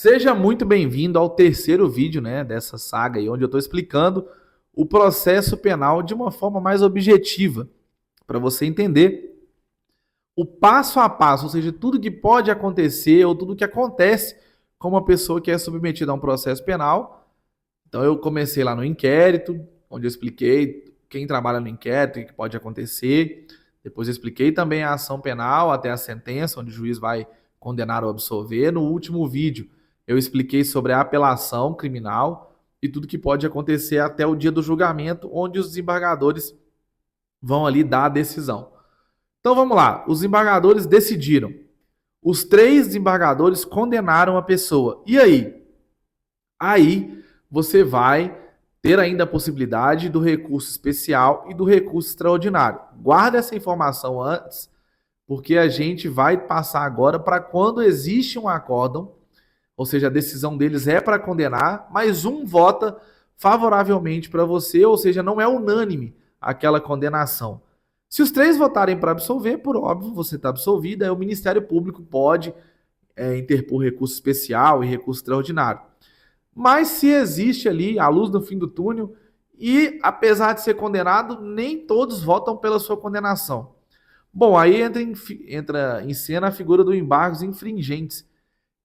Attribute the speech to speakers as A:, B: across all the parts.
A: Seja muito bem-vindo ao terceiro vídeo, dessa saga aí, onde eu estou explicando o processo penal de uma forma mais objetiva, para você entender o passo a passo, ou seja, tudo que pode acontecer ou tudo que acontece com uma pessoa que é submetida a um processo penal. Então eu comecei lá no inquérito, onde eu expliquei quem trabalha no inquérito, o que pode acontecer. Depois eu expliquei também a ação penal até a sentença, onde o juiz vai condenar ou absolver. No último vídeo eu expliquei sobre a apelação criminal e tudo que pode acontecer até o dia do julgamento, onde os desembargadores vão ali dar a decisão. Então vamos lá, os desembargadores decidiram. Os 3 desembargadores condenaram a pessoa. E aí? Aí você vai ter ainda a possibilidade do recurso especial e do recurso extraordinário. Guarda essa informação antes, porque a gente vai passar agora para quando existe um acórdão, ou seja, a decisão deles é para condenar, mas um vota favoravelmente para você, ou seja, não é unânime aquela condenação. Se os 3 votarem para absolver, por óbvio, você está absolvido, aí o Ministério Público pode interpor recurso especial e recurso extraordinário. Mas se existe ali a luz no fim do túnel e, apesar de ser condenado, nem todos votam pela sua condenação. Bom, aí entra em cena a figura do embargos infringentes,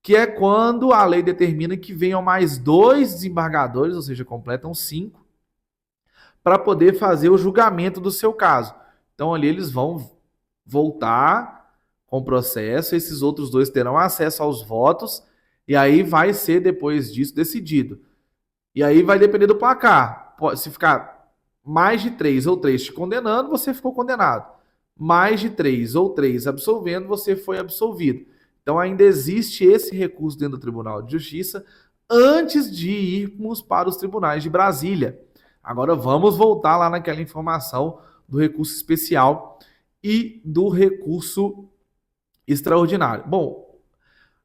A: que é quando a lei determina que venham mais 2 desembargadores, ou seja, completam 5, para poder fazer o julgamento do seu caso. Então ali eles vão voltar com o processo, esses outros 2 terão acesso aos votos, e aí vai ser, depois disso, decidido. E aí vai depender do placar. Se ficar mais de 3 ou 3 te condenando, você ficou condenado. Mais de 3 ou 3 absolvendo, você foi absolvido. Então ainda existe esse recurso dentro do Tribunal de Justiça antes de irmos para os tribunais de Brasília. Agora vamos voltar lá naquela informação do recurso especial e do recurso extraordinário. Bom,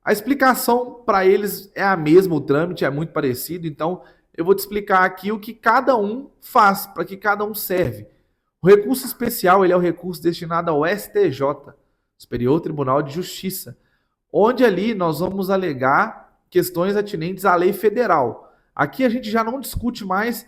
A: a explicação para eles é a mesma, o trâmite é muito parecido, então eu vou te explicar aqui o que cada um faz, para que cada um serve. O recurso especial ele é o recurso destinado ao STJ, Superior Tribunal de Justiça, onde ali nós vamos alegar questões atinentes à lei federal. Aqui a gente já não discute mais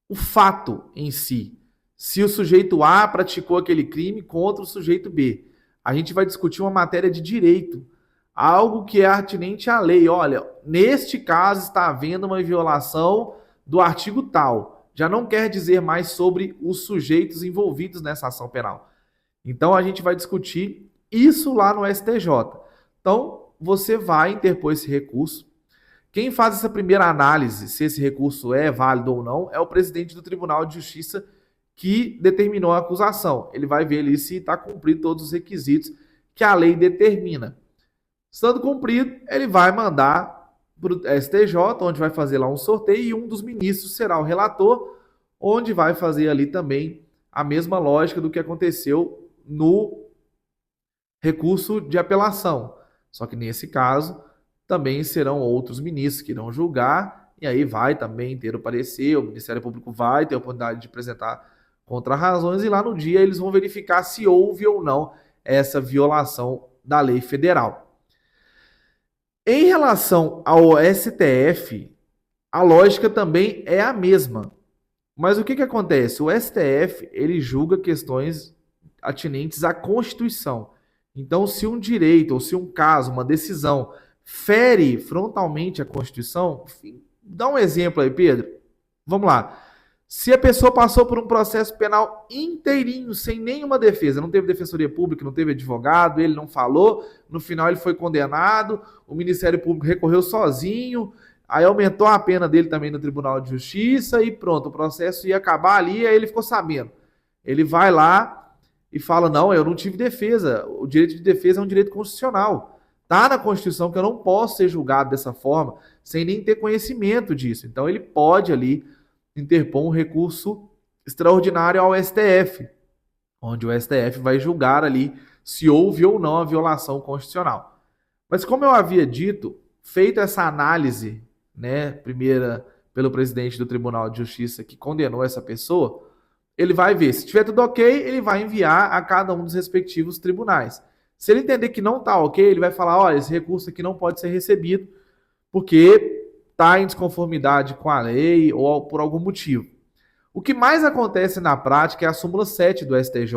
A: o fato em si, se o sujeito A praticou aquele crime contra o sujeito B. A gente vai discutir uma matéria de direito, algo que é atinente à lei. Olha, neste caso está havendo uma violação do artigo tal. Já não quer dizer mais sobre os sujeitos envolvidos nessa ação penal. Então a gente vai discutir isso lá no STJ. Então você vai interpor esse recurso. Quem faz essa primeira análise, se esse recurso é válido ou não, é o presidente do Tribunal de Justiça que determinou a acusação. Ele vai ver ali se está cumprido todos os requisitos que a lei determina. Estando cumprido, ele vai mandar para o STJ, onde vai fazer lá um sorteio, e um dos ministros será o relator, onde vai fazer ali também a mesma lógica do que aconteceu no recurso de apelação. Só que nesse caso, também serão outros ministros que irão julgar, e aí vai também ter o parecer, o Ministério Público vai ter a oportunidade de apresentar contrarrazões, e lá no dia eles vão verificar se houve ou não essa violação da lei federal. Em relação ao STF, a lógica também é a mesma. Mas o que acontece? O STF ele julga questões atinentes à Constituição. Então, se um direito ou se um caso, uma decisão, fere frontalmente a Constituição, dá um exemplo aí, Pedro. Vamos lá. Se a pessoa passou por um processo penal inteirinho, sem nenhuma defesa, não teve defensoria pública, não teve advogado, ele não falou, no final ele foi condenado, o Ministério Público recorreu sozinho, aí aumentou a pena dele também no Tribunal de Justiça e pronto, o processo ia acabar ali, aí ele ficou sabendo. Ele vai lá e fala, não, eu não tive defesa, o direito de defesa é um direito constitucional. Está na Constituição que eu não posso ser julgado dessa forma, sem nem ter conhecimento disso. Então ele pode ali interpor um recurso extraordinário ao STF, onde o STF vai julgar ali se houve ou não a violação constitucional. Mas como eu havia dito, feita essa análise, primeira pelo presidente do Tribunal de Justiça que condenou essa pessoa, ele vai ver, se tiver tudo ok, ele vai enviar a cada um dos respectivos tribunais. Se ele entender que não está ok, ele vai falar, olha, esse recurso aqui não pode ser recebido, porque está em desconformidade com a lei ou por algum motivo. O que mais acontece na prática é a súmula 7 do STJ,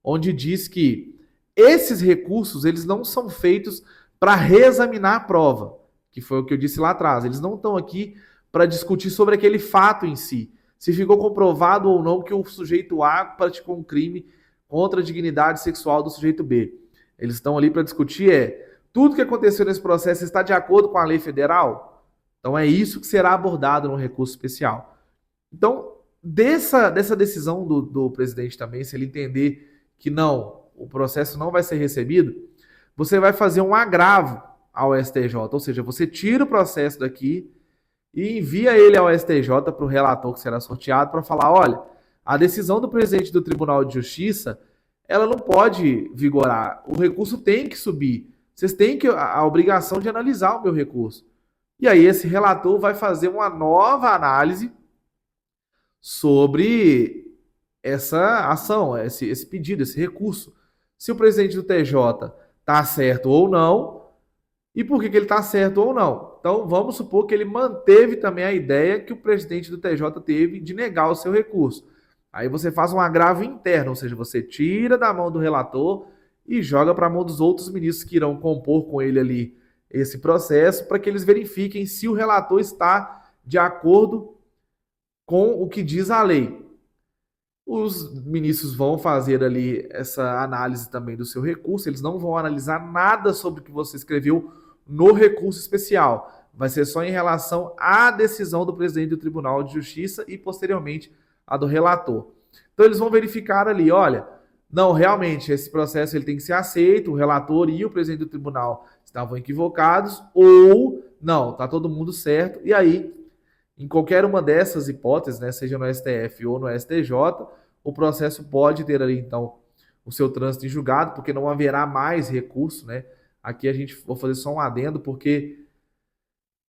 A: onde diz que esses recursos eles não são feitos para reexaminar a prova, que foi o que eu disse lá atrás. Eles não estão aqui para discutir sobre aquele fato em si, se ficou comprovado ou não que o sujeito A praticou um crime contra a dignidade sexual do sujeito B. Eles estão ali para discutir tudo que aconteceu nesse processo está de acordo com a lei federal? Então é isso que será abordado no recurso especial. Então, dessa decisão do presidente também, se ele entender que não, o processo não vai ser recebido, você vai fazer um agravo ao STJ, ou seja, você tira o processo daqui e envia ele ao STJ para o relator que será sorteado para falar, olha, a decisão do presidente do Tribunal de Justiça, ela não pode vigorar, o recurso tem que subir, vocês têm a obrigação de analisar o meu recurso. E aí esse relator vai fazer uma nova análise sobre essa ação, esse pedido, esse recurso. Se o presidente do TJ está certo ou não, e por que ele está certo ou não. Então, vamos supor que ele manteve também a ideia que o presidente do TJ teve de negar o seu recurso. Aí você faz um agravo interno, ou seja, você tira da mão do relator e joga para a mão dos outros ministros que irão compor com ele ali esse processo, para que eles verifiquem se o relator está de acordo com o que diz a lei. Os ministros vão fazer ali essa análise também do seu recurso, eles não vão analisar nada sobre o que você escreveu no recurso especial. Vai ser só em relação à decisão do presidente do Tribunal de Justiça e, posteriormente, a do relator. Então, eles vão verificar ali, olha, não, realmente, esse processo ele tem que ser aceito, o relator e o presidente do tribunal estavam equivocados, ou, não, está todo mundo certo, e aí, em qualquer uma dessas hipóteses, né, seja no STF ou no STJ, o processo pode ter ali, então, o seu trânsito em julgado, porque não haverá mais recurso, né? Aqui a gente vou fazer só um adendo, porque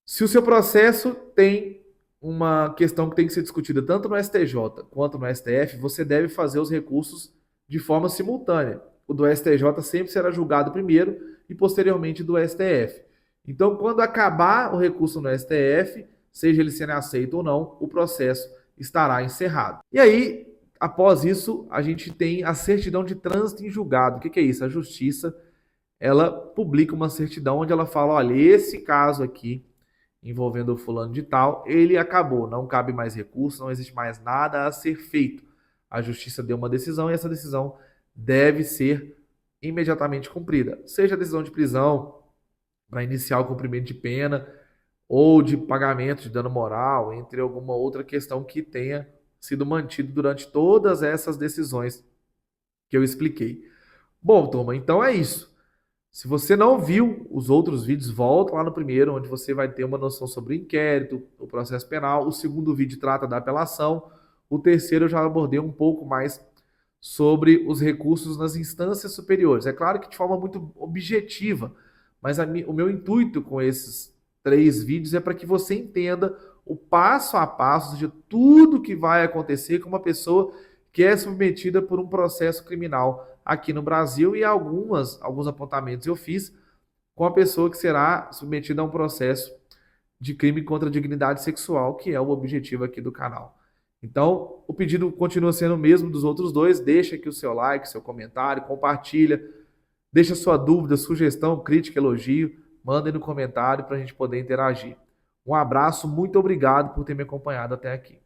A: se o seu processo tem uma questão que tem que ser discutida tanto no STJ quanto no STF, você deve fazer os recursos de forma simultânea. O do STJ sempre será julgado primeiro e posteriormente do STF. Então, quando acabar o recurso no STF, seja ele sendo aceito ou não, o processo estará encerrado. E aí, após isso, a gente tem a certidão de trânsito em julgado. O que é isso? A justiça, ela publica uma certidão onde ela fala, olha, esse caso aqui, envolvendo o fulano de tal, ele acabou, não cabe mais recurso, não existe mais nada a ser feito. A justiça deu uma decisão e essa decisão deve ser imediatamente cumprida. Seja a decisão de prisão para iniciar o cumprimento de pena, ou de pagamento de dano moral, entre alguma outra questão que tenha sido mantido durante todas essas decisões que eu expliquei. Bom, turma, então é isso. Se você não viu os outros vídeos, volta lá no primeiro, onde você vai ter uma noção sobre o inquérito, o processo penal. O segundo vídeo trata da apelação. O terceiro eu já abordei um pouco mais sobre os recursos nas instâncias superiores. É claro que de forma muito objetiva, mas o meu intuito com esses 3 vídeos é para que você entenda o passo a passo, ou seja, tudo que vai acontecer com uma pessoa que é submetida por um processo criminal aqui no Brasil, e alguns apontamentos eu fiz com a pessoa que será submetida a um processo de crime contra a dignidade sexual, que é o objetivo aqui do canal. Então, o pedido continua sendo o mesmo dos outros dois. Deixa aqui o seu like, seu comentário, compartilha, deixa sua dúvida, sugestão, crítica, elogio, manda aí no comentário para a gente poder interagir. Um abraço, muito obrigado por ter me acompanhado até aqui.